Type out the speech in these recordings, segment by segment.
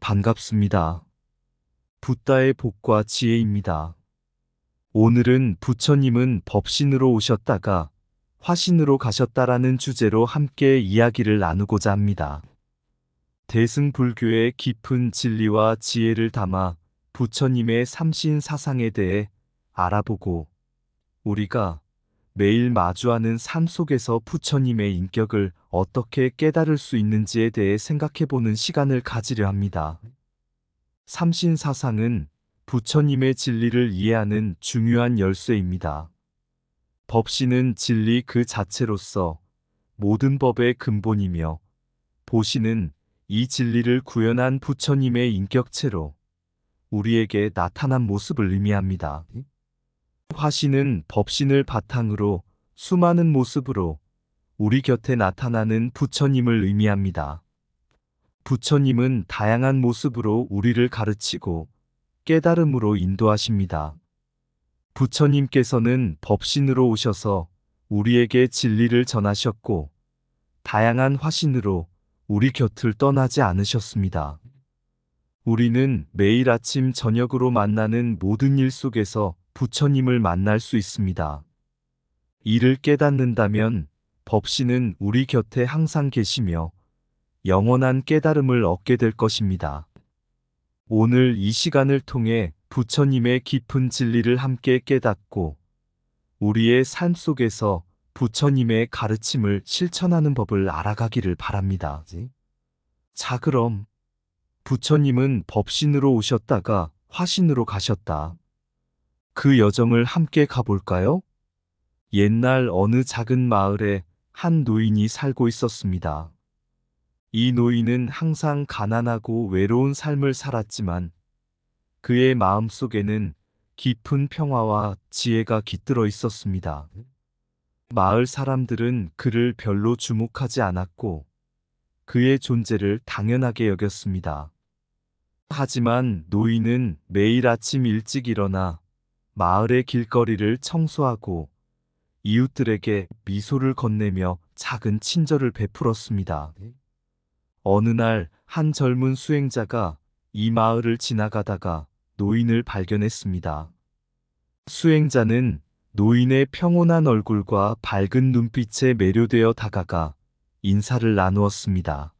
반갑습니다. 붓다의 복과 지혜입니다. 오늘은 부처님은 법신으로 오셨다가 화신으로 가셨다라는 주제로 함께 이야기를 나누고자 합니다. 대승불교의 깊은 진리와 지혜를 담아 부처님의 삼신 사상에 대해 알아보고 우리가 매일 마주하는 삶 속에서 부처님의 인격을 어떻게 깨달을 수 있는지에 대해 생각해보는 시간을 가지려 합니다. 삼신 사상은 부처님의 진리를 이해하는 중요한 열쇠입니다. 법신은 진리 그 자체로서 모든 법의 근본이며 보신은 이 진리를 구현한 부처님의 인격체로 우리에게 나타난 모습을 의미합니다. 화신은 법신을 바탕으로 수많은 모습으로 우리 곁에 나타나는 부처님을 의미합니다. 부처님은 다양한 모습으로 우리를 가르치고 깨달음으로 인도하십니다. 부처님께서는 법신으로 오셔서 우리에게 진리를 전하셨고 다양한 화신으로 우리 곁을 떠나지 않으셨습니다. 우리는 매일 아침 저녁으로 만나는 모든 일 속에서 부처님을 만날 수 있습니다. 이를 깨닫는다면 법신은 우리 곁에 항상 계시며 영원한 깨달음을 얻게 될 것입니다. 오늘 이 시간을 통해 부처님의 깊은 진리를 함께 깨닫고 우리의 삶 속에서 부처님의 가르침을 실천하는 법을 알아가기를 바랍니다. 자, 그럼 부처님은 법신으로 오셨다가 화신으로 가셨다. 그 여정을 함께 가볼까요? 옛날 어느 작은 마을에 한 노인이 살고 있었습니다. 이 노인은 항상 가난하고 외로운 삶을 살았지만 그의 마음속에는 깊은 평화와 지혜가 깃들어 있었습니다. 마을 사람들은 그를 별로 주목하지 않았고 그의 존재를 당연하게 여겼습니다. 하지만 노인은 매일 아침 일찍 일어나 마을의 길거리를 청소하고 이웃들에게 미소를 건네며 작은 친절을 베풀었습니다. 어느 날 한 젊은 수행자가 이 마을을 지나가다가 노인을 발견했습니다. 수행자는 노인의 평온한 얼굴과 밝은 눈빛에 매료되어 다가가 인사를 나누었습니다.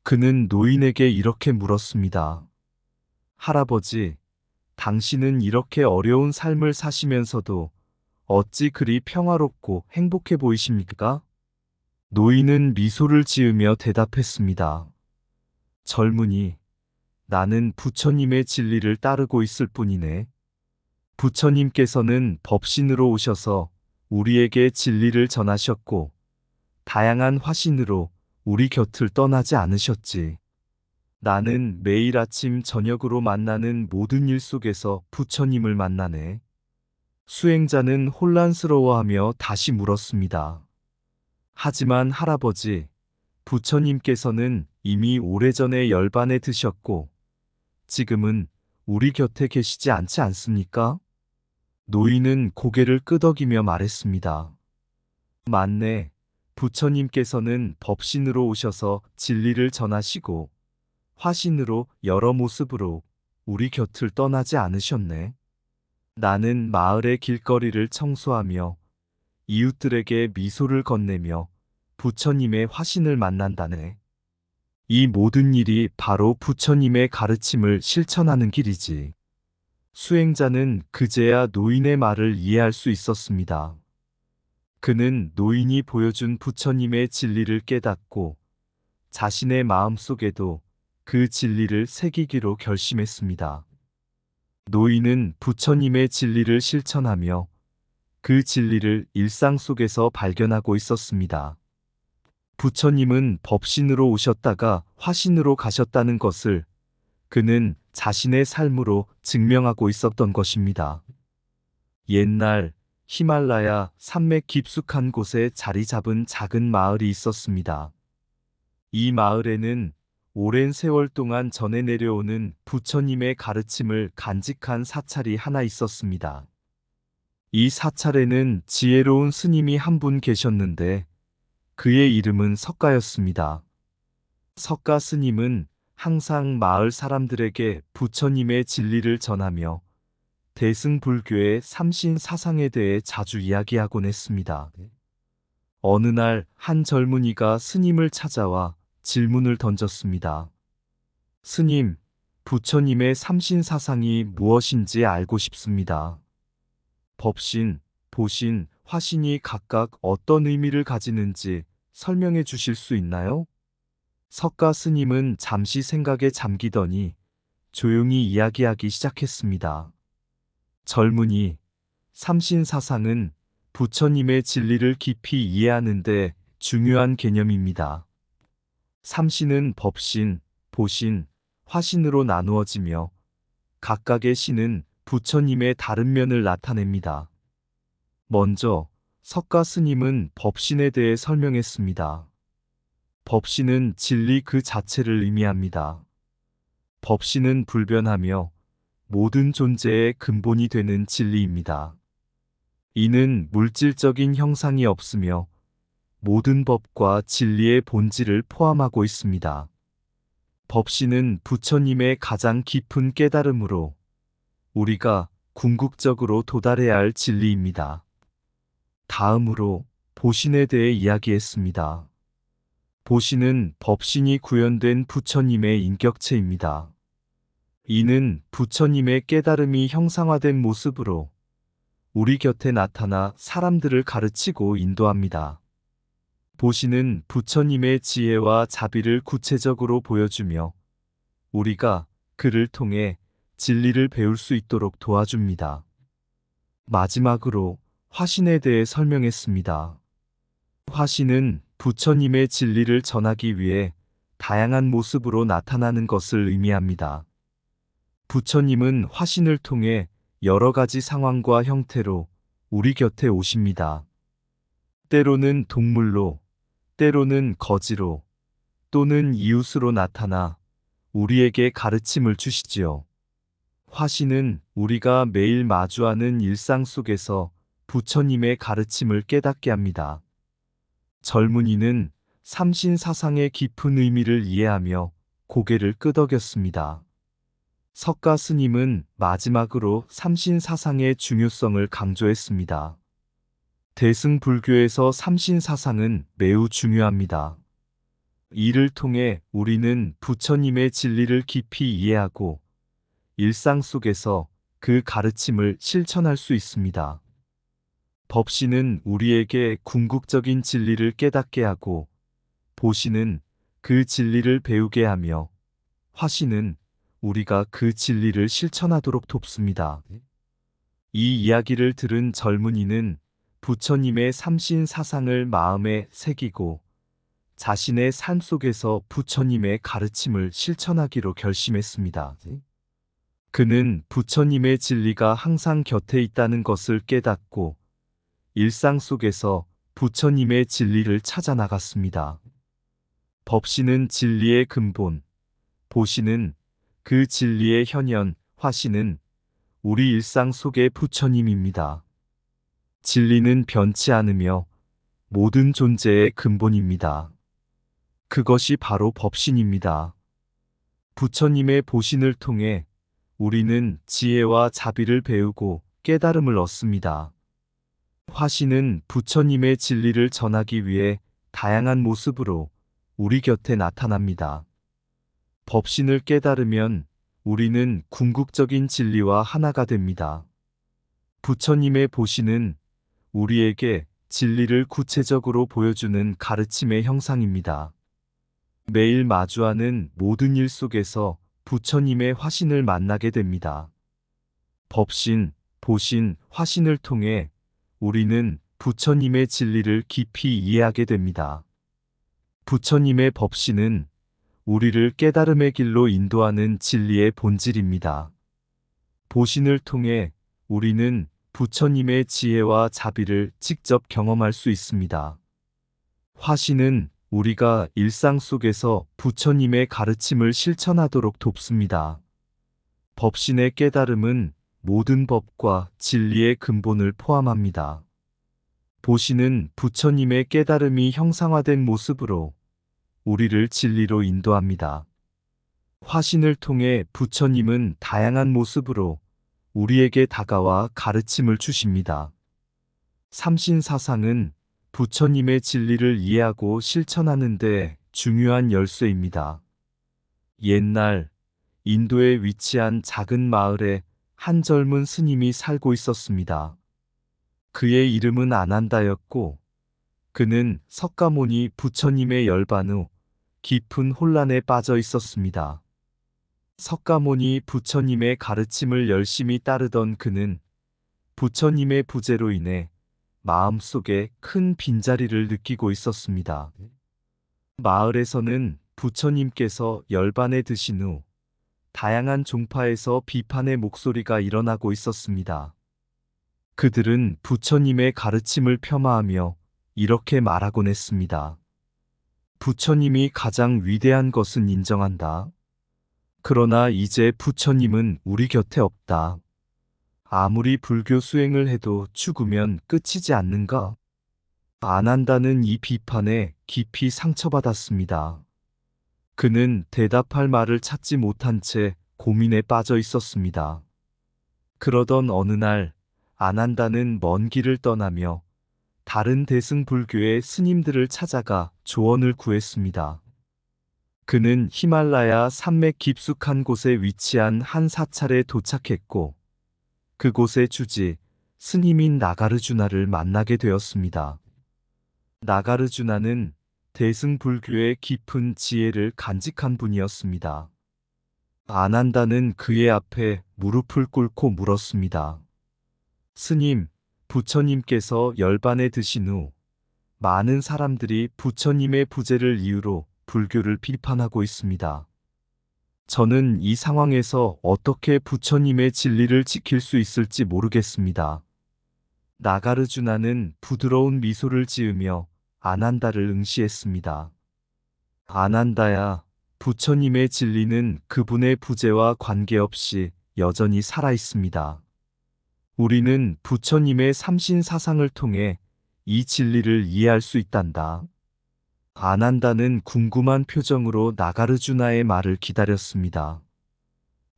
그는 노인에게 이렇게 물었습니다. 할아버지, 당신은 이렇게 어려운 삶을 사시면서도 어찌 그리 평화롭고 행복해 보이십니까? 노인은 미소를 지으며 대답했습니다. 젊은이, 나는 부처님의 진리를 따르고 있을 뿐이네. 부처님께서는 법신으로 오셔서 우리에게 진리를 전하셨고 다양한 화신으로 우리 곁을 떠나지 않으셨지. 나는 매일 아침 저녁으로 만나는 모든 일 속에서 부처님을 만나네. 수행자는 혼란스러워하며 다시 물었습니다. 하지만 할아버지, 부처님께서는 이미 오래전에 열반에 드셨고 지금은 우리 곁에 계시지 않지 않습니까? 노인은 고개를 끄덕이며 말했습니다. 맞네. 부처님께서는 법신으로 오셔서 진리를 전하시고 화신으로 여러 모습으로 우리 곁을 떠나지 않으셨네. 나는 마을의 길거리를 청소하며 이웃들에게 미소를 건네며 부처님의 화신을 만난다네. 이 모든 일이 바로 부처님의 가르침을 실천하는 길이지. 수행자는 그제야 노인의 말을 이해할 수 있었습니다. 그는 노인이 보여준 부처님의 진리를 깨닫고 자신의 마음속에도 그 진리를 새기기로 결심했습니다. 노인은 부처님의 진리를 실천하며 그 진리를 일상 속에서 발견하고 있었습니다. 부처님은 법신으로 오셨다가 화신으로 가셨다는 것을 그는 자신의 삶으로 증명하고 있었던 것입니다. 옛날 히말라야 산맥 깊숙한 곳에 자리 잡은 작은 마을이 있었습니다. 이 마을에는 오랜 세월 동안 전해 내려오는 부처님의 가르침을 간직한 사찰이 하나 있었습니다. 이 사찰에는 지혜로운 스님이 한 분 계셨는데 그의 이름은 석가였습니다. 석가 스님은 항상 마을 사람들에게 부처님의 진리를 전하며 대승불교의 삼신 사상에 대해 자주 이야기하곤 했습니다. 어느 날 한 젊은이가 스님을 찾아와 질문을 던졌습니다. 스님, 부처님의 삼신 사상이 무엇인지 알고 싶습니다. 법신, 보신, 화신이 각각 어떤 의미를 가지는지 설명해 주실 수 있나요? 석가 스님은 잠시 생각에 잠기더니 조용히 이야기하기 시작했습니다. 젊은이, 삼신 사상은 부처님의 진리를 깊이 이해하는데 중요한 개념입니다. 삼신은 법신, 보신, 화신으로 나누어지며 각각의 신은 부처님의 다른 면을 나타냅니다. 먼저 석가 스님은 법신에 대해 설명했습니다. 법신은 진리 그 자체를 의미합니다. 법신은 불변하며 모든 존재의 근본이 되는 진리입니다. 이는 물질적인 형상이 없으며 모든 법과 진리의 본질을 포함하고 있습니다. 법신은 부처님의 가장 깊은 깨달음으로 우리가 궁극적으로 도달해야 할 진리입니다. 다음으로 보신에 대해 이야기했습니다. 보신은 법신이 구현된 부처님의 인격체입니다. 이는 부처님의 깨달음이 형상화된 모습으로 우리 곁에 나타나 사람들을 가르치고 인도합니다. 보신은 부처님의 지혜와 자비를 구체적으로 보여주며 우리가 그를 통해 진리를 배울 수 있도록 도와줍니다. 마지막으로 화신에 대해 설명했습니다. 화신은 부처님의 진리를 전하기 위해 다양한 모습으로 나타나는 것을 의미합니다. 부처님은 화신을 통해 여러 가지 상황과 형태로 우리 곁에 오십니다. 때로는 동물로, 때로는 거지로, 또는 이웃으로 나타나 우리에게 가르침을 주시지요. 화신은 우리가 매일 마주하는 일상 속에서 부처님의 가르침을 깨닫게 합니다. 젊은이는 삼신 사상의 깊은 의미를 이해하며 고개를 끄덕였습니다. 석가 스님은 마지막으로 삼신 사상의 중요성을 강조했습니다. 대승불교에서 삼신 사상은 매우 중요합니다. 이를 통해 우리는 부처님의 진리를 깊이 이해하고 일상 속에서 그 가르침을 실천할 수 있습니다. 법신은 우리에게 궁극적인 진리를 깨닫게 하고 보신은 그 진리를 배우게 하며 화신은 우리가 그 진리를 실천하도록 돕습니다. 이 이야기를 들은 젊은이는 부처님의 삼신 사상을 마음에 새기고 자신의 삶 속에서 부처님의 가르침을 실천하기로 결심했습니다. 그는 부처님의 진리가 항상 곁에 있다는 것을 깨닫고 일상 속에서 부처님의 진리를 찾아 나갔습니다. 법신은 진리의 근본, 보신은 그 진리의 현현, 화신은 우리 일상 속의 부처님입니다. 진리는 변치 않으며 모든 존재의 근본입니다. 그것이 바로 법신입니다. 부처님의 보신을 통해 우리는 지혜와 자비를 배우고 깨달음을 얻습니다. 화신은 부처님의 진리를 전하기 위해 다양한 모습으로 우리 곁에 나타납니다. 법신을 깨달으면 우리는 궁극적인 진리와 하나가 됩니다. 부처님의 보신은 우리에게 진리를 구체적으로 보여주는 가르침의 형상입니다. 매일 마주하는 모든 일 속에서 부처님의 화신을 만나게 됩니다. 법신, 보신, 화신을 통해 우리는 부처님의 진리를 깊이 이해하게 됩니다. 부처님의 법신은 우리를 깨달음의 길로 인도하는 진리의 본질입니다. 보신을 통해 우리는 부처님의 지혜와 자비를 직접 경험할 수 있습니다. 화신은 우리가 일상 속에서 부처님의 가르침을 실천하도록 돕습니다. 법신의 깨달음은 모든 법과 진리의 근본을 포함합니다. 보신은 부처님의 깨달음이 형상화된 모습으로 우리를 진리로 인도합니다. 화신을 통해 부처님은 다양한 모습으로 우리에게 다가와 가르침을 주십니다. 삼신사상은 부처님의 진리를 이해하고 실천하는 데 중요한 열쇠입니다. 옛날 인도에 위치한 작은 마을에 한 젊은 스님이 살고 있었습니다. 그의 이름은 아난다였고 그는 석가모니 부처님의 열반 후 깊은 혼란에 빠져 있었습니다. 석가모니 부처님의 가르침을 열심히 따르던 그는 부처님의 부재로 인해 마음속에 큰 빈자리를 느끼고 있었습니다. 마을에서는 부처님께서 열반에 드신 후 다양한 종파에서 비판의 목소리가 일어나고 있었습니다. 그들은 부처님의 가르침을 폄하하며 이렇게 말하곤 했습니다. 부처님이 가장 위대한 것은 인정한다. 그러나 이제 부처님은 우리 곁에 없다. 아무리 불교 수행을 해도 죽으면 끝이지 않는가? 안 한다는 이 비판에 깊이 상처받았습니다. 그는 대답할 말을 찾지 못한 채 고민에 빠져 있었습니다. 그러던 어느 날 아난다는 먼 길을 떠나며 다른 대승불교의 스님들을 찾아가 조언을 구했습니다. 그는 히말라야 산맥 깊숙한 곳에 위치한 한 사찰에 도착했고 그곳의 주지 스님인 나가르주나를 만나게 되었습니다. 나가르주나는 대승불교의 깊은 지혜를 간직한 분이었습니다. 아난다는 그의 앞에 무릎을 꿇고 물었습니다. 스님, 부처님께서 열반에 드신 후 많은 사람들이 부처님의 부재를 이유로 불교를 비판하고 있습니다. 저는 이 상황에서 어떻게 부처님의 진리를 지킬 수 있을지 모르겠습니다. 나가르주나는 부드러운 미소를 지으며 아난다를 응시했습니다. 아난다야, 부처님의 진리는 그분의 부재와 관계없이 여전히 살아있습니다. 우리는 부처님의 삼신사상을 통해 이 진리를 이해할 수 있단다. 아난다는 궁금한 표정으로 나가르주나의 말을 기다렸습니다.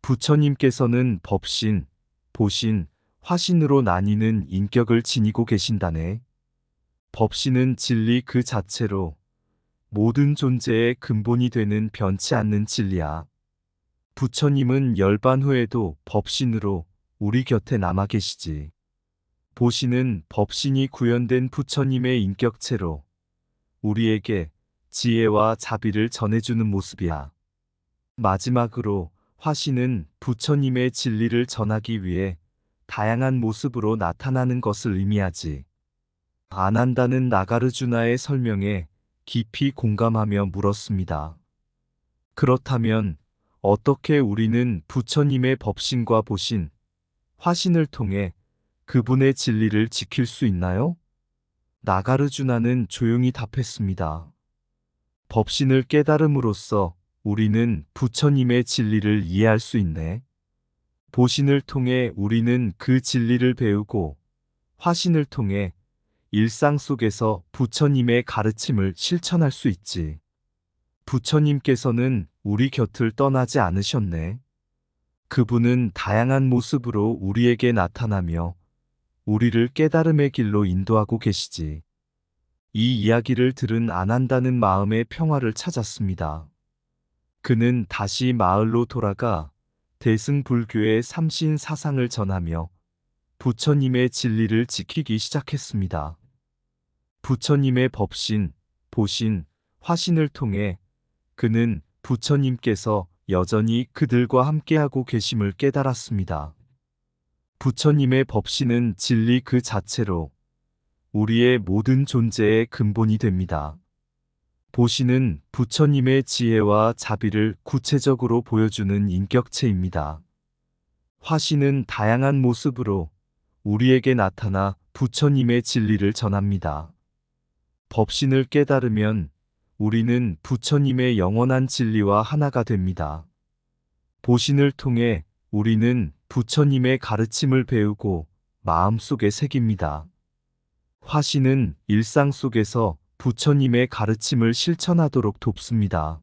부처님께서는 법신, 보신, 화신으로 나뉘는 인격을 지니고 계신다네. 법신은 진리 그 자체로 모든 존재의 근본이 되는 변치 않는 진리야. 부처님은 열반 후에도 법신으로 우리 곁에 남아 계시지. 보신은 법신이 구현된 부처님의 인격체로 우리에게 지혜와 자비를 전해주는 모습이야. 마지막으로 화신은 부처님의 진리를 전하기 위해 다양한 모습으로 나타나는 것을 의미하지. 아난다는 나가르주나의 설명에 깊이 공감하며 물었습니다. 그렇다면 어떻게 우리는 부처님의 법신과 보신, 화신을 통해 그분의 진리를 지킬 수 있나요? 나가르주나는 조용히 답했습니다. 법신을 깨달음으로써 우리는 부처님의 진리를 이해할 수 있네. 보신을 통해 우리는 그 진리를 배우고 화신을 통해 일상 속에서 부처님의 가르침을 실천할 수 있지. 부처님께서는 우리 곁을 떠나지 않으셨네. 그분은 다양한 모습으로 우리에게 나타나며 우리를 깨달음의 길로 인도하고 계시지. 이 이야기를 들은 아난다는 마음의 평화를 찾았습니다. 그는 다시 마을로 돌아가 대승불교의 삼신 사상을 전하며 부처님의 진리를 지키기 시작했습니다. 부처님의 법신, 보신, 화신을 통해 그는 부처님께서 여전히 그들과 함께하고 계심을 깨달았습니다. 부처님의 법신은 진리 그 자체로 우리의 모든 존재의 근본이 됩니다. 보신은 부처님의 지혜와 자비를 구체적으로 보여주는 인격체입니다. 화신은 다양한 모습으로 우리에게 나타나 부처님의 진리를 전합니다. 법신을 깨달으면 우리는 부처님의 영원한 진리와 하나가 됩니다. 보신을 통해 우리는 부처님의 가르침을 배우고 마음속에 새깁니다. 화신은 일상 속에서 부처님의 가르침을 실천하도록 돕습니다.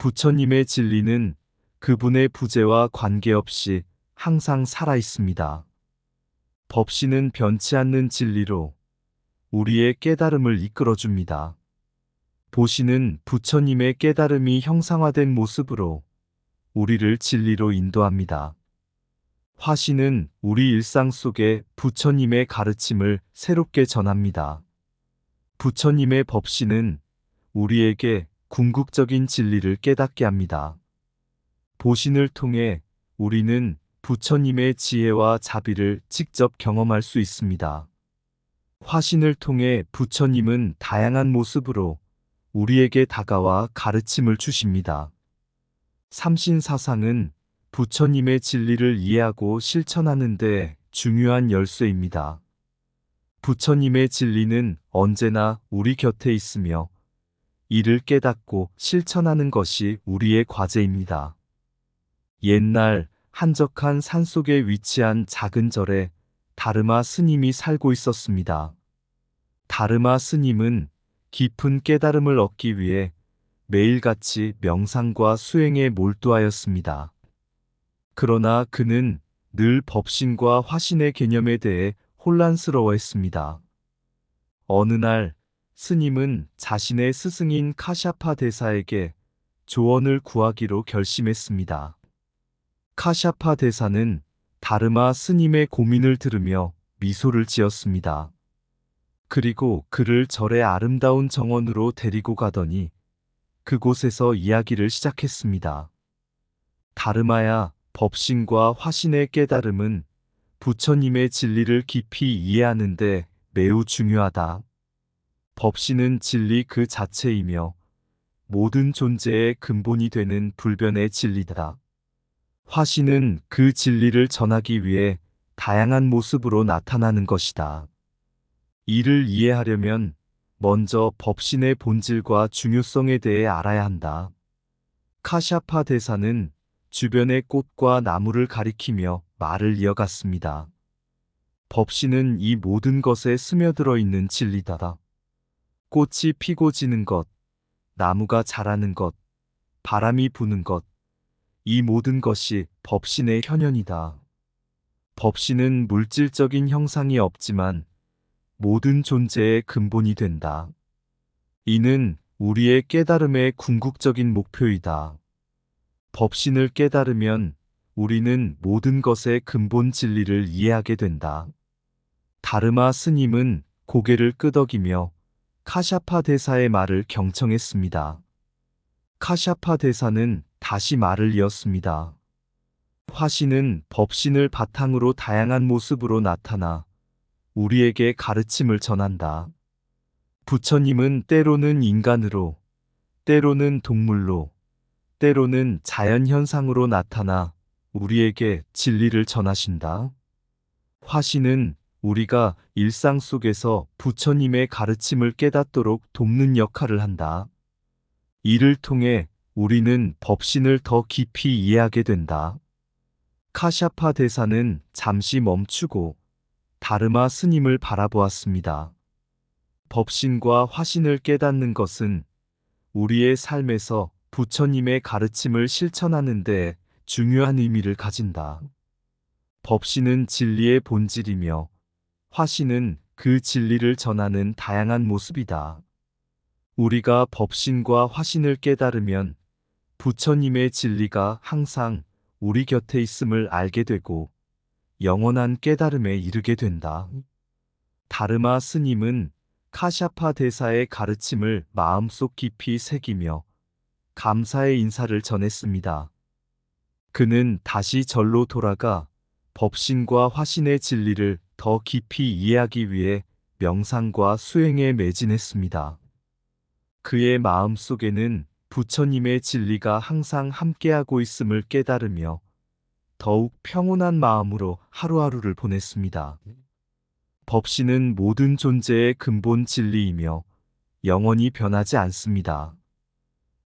부처님의 진리는 그분의 부재와 관계없이 항상 살아 있습니다. 법신은 변치 않는 진리로 우리의 깨달음을 이끌어줍니다. 보신은 부처님의 깨달음이 형상화된 모습으로 우리를 진리로 인도합니다. 화신은 우리 일상 속에 부처님의 가르침을 새롭게 전합니다. 부처님의 법신은 우리에게 궁극적인 진리를 깨닫게 합니다. 보신을 통해 우리는 부처님의 지혜와 자비를 직접 경험할 수 있습니다. 화신을 통해 부처님은 다양한 모습으로 우리에게 다가와 가르침을 주십니다. 삼신사상은 부처님의 진리를 이해하고 실천하는 데 중요한 열쇠입니다. 부처님의 진리는 언제나 우리 곁에 있으며 이를 깨닫고 실천하는 것이 우리의 과제입니다. 옛날 한적한 산속에 위치한 작은 절에 다르마 스님이 살고 있었습니다. 다르마 스님은 깊은 깨달음을 얻기 위해 매일같이 명상과 수행에 몰두하였습니다. 그러나 그는 늘 법신과 화신의 개념에 대해 혼란스러워했습니다. 어느 날 스님은 자신의 스승인 카샤파 대사에게 조언을 구하기로 결심했습니다. 카샤파 대사는 다르마 스님의 고민을 들으며 미소를 지었습니다. 그리고 그를 절의 아름다운 정원으로 데리고 가더니 그곳에서 이야기를 시작했습니다. 다르마야, 법신과 화신의 깨달음은 부처님의 진리를 깊이 이해하는데 매우 중요하다. 법신은 진리 그 자체이며 모든 존재의 근본이 되는 불변의 진리다. 화신은 그 진리를 전하기 위해 다양한 모습으로 나타나는 것이다. 이를 이해하려면 먼저 법신의 본질과 중요성에 대해 알아야 한다. 카샤파 대사는 주변의 꽃과 나무를 가리키며 말을 이어갔습니다. 법신은 이 모든 것에 스며들어 있는 진리다. 꽃이 피고 지는 것, 나무가 자라는 것, 바람이 부는 것, 이 모든 것이 법신의 현현이다. 법신은 물질적인 형상이 없지만 모든 존재의 근본이 된다. 이는 우리의 깨달음의 궁극적인 목표이다. 법신을 깨달으면 우리는 모든 것의 근본 진리를 이해하게 된다. 다르마 스님은 고개를 끄덕이며 카샤파 대사의 말을 경청했습니다. 카샤파 대사는 다시 말을 이었습니다. 화신은 법신을 바탕으로 다양한 모습으로 나타나 우리에게 가르침을 전한다. 부처님은 때로는 인간으로, 때로는 동물로, 때로는 자연현상으로 나타나 우리에게 진리를 전하신다. 화신은 우리가 일상 속에서 부처님의 가르침을 깨닫도록 돕는 역할을 한다. 이를 통해 우리는 법신을 더 깊이 이해하게 된다. 카샤파 대사는 잠시 멈추고 다르마 스님을 바라보았습니다. 법신과 화신을 깨닫는 것은 우리의 삶에서 부처님의 가르침을 실천하는 데 중요한 의미를 가진다. 법신은 진리의 본질이며 화신은 그 진리를 전하는 다양한 모습이다. 우리가 법신과 화신을 깨달으면 부처님의 진리가 항상 우리 곁에 있음을 알게 되고 영원한 깨달음에 이르게 된다. 다르마 스님은 카샤파 대사의 가르침을 마음속 깊이 새기며 감사의 인사를 전했습니다. 그는 다시 절로 돌아가 법신과 화신의 진리를 더 깊이 이해하기 위해 명상과 수행에 매진했습니다. 그의 마음 속에는 부처님의 진리가 항상 함께하고 있음을 깨달으며 더욱 평온한 마음으로 하루하루를 보냈습니다. 법신은 모든 존재의 근본 진리이며 영원히 변하지 않습니다.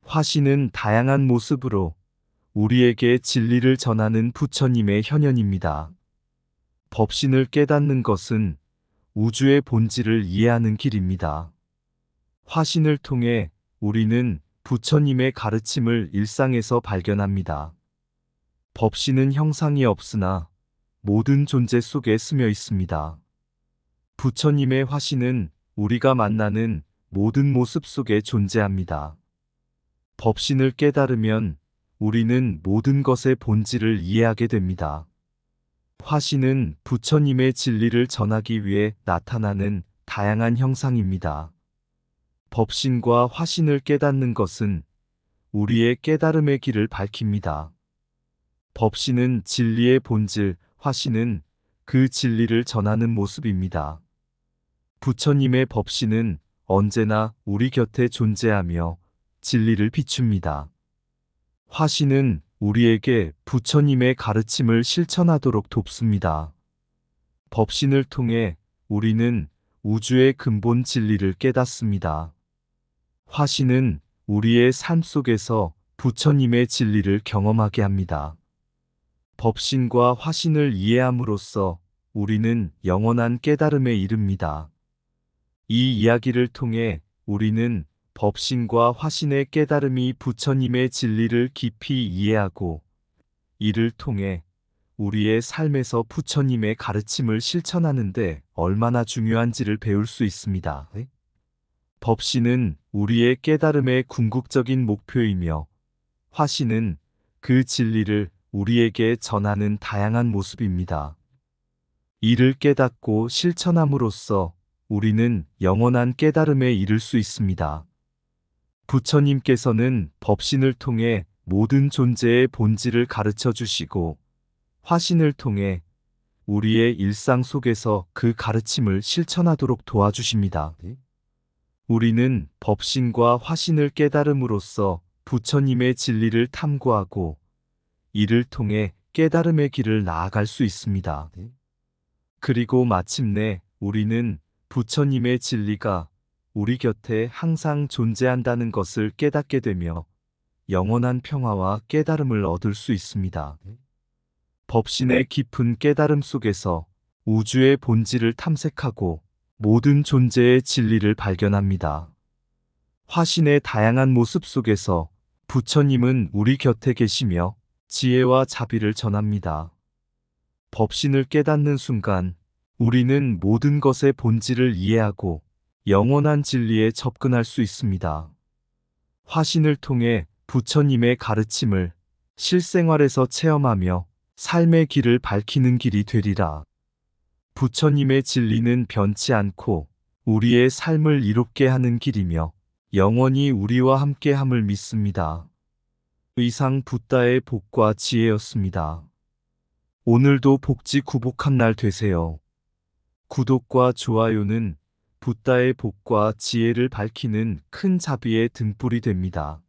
화신은 다양한 모습으로 우리에게 진리를 전하는 부처님의 현현입니다. 법신을 깨닫는 것은 우주의 본질을 이해하는 길입니다. 화신을 통해 우리는 부처님의 가르침을 일상에서 발견합니다. 법신은 형상이 없으나 모든 존재 속에 스며 있습니다. 부처님의 화신은 우리가 만나는 모든 모습 속에 존재합니다. 법신을 깨달으면 우리는 모든 것의 본질을 이해하게 됩니다. 화신은 부처님의 진리를 전하기 위해 나타나는 다양한 형상입니다. 법신과 화신을 깨닫는 것은 우리의 깨달음의 길을 밝힙니다. 법신은 진리의 본질, 화신은 그 진리를 전하는 모습입니다. 부처님의 법신은 언제나 우리 곁에 존재하며 진리를 비춥니다. 화신은 우리에게 부처님의 가르침을 실천하도록 돕습니다. 법신을 통해 우리는 우주의 근본 진리를 깨닫습니다. 화신은 우리의 삶 속에서 부처님의 진리를 경험하게 합니다. 법신과 화신을 이해함으로써 우리는 영원한 깨달음에 이릅니다. 이 이야기를 통해 우리는 법신과 화신의 깨달음이 부처님의 진리를 깊이 이해하고 이를 통해 우리의 삶에서 부처님의 가르침을 실천하는 데 얼마나 중요한지를 배울 수 있습니다. 법신은 우리의 깨달음의 궁극적인 목표이며 화신은 그 진리를 우리에게 전하는 다양한 모습입니다. 이를 깨닫고 실천함으로써 우리는 영원한 깨달음에 이를 수 있습니다. 부처님께서는 법신을 통해 모든 존재의 본질을 가르쳐 주시고 화신을 통해 우리의 일상 속에서 그 가르침을 실천하도록 도와주십니다. 우리는 법신과 화신을 깨달음으로써 부처님의 진리를 탐구하고 이를 통해 깨달음의 길을 나아갈 수 있습니다. 그리고 마침내 우리는 부처님의 진리가 우리 곁에 항상 존재한다는 것을 깨닫게 되며 영원한 평화와 깨달음을 얻을 수 있습니다. 법신의 깊은 깨달음 속에서 우주의 본질을 탐색하고 모든 존재의 진리를 발견합니다. 화신의 다양한 모습 속에서 부처님은 우리 곁에 계시며 지혜와 자비를 전합니다. 법신을 깨닫는 순간 우리는 모든 것의 본질을 이해하고 영원한 진리에 접근할 수 있습니다. 화신을 통해 부처님의 가르침을 실생활에서 체험하며 삶의 길을 밝히는 길이 되리라. 부처님의 진리는 변치 않고 우리의 삶을 이롭게 하는 길이며 영원히 우리와 함께함을 믿습니다. 이상 붓다의 복과 지혜였습니다. 오늘도 복지 구복한 날 되세요. 구독과 좋아요는 붓다의 복과 지혜를 밝히는 큰 자비의 등불이 됩니다.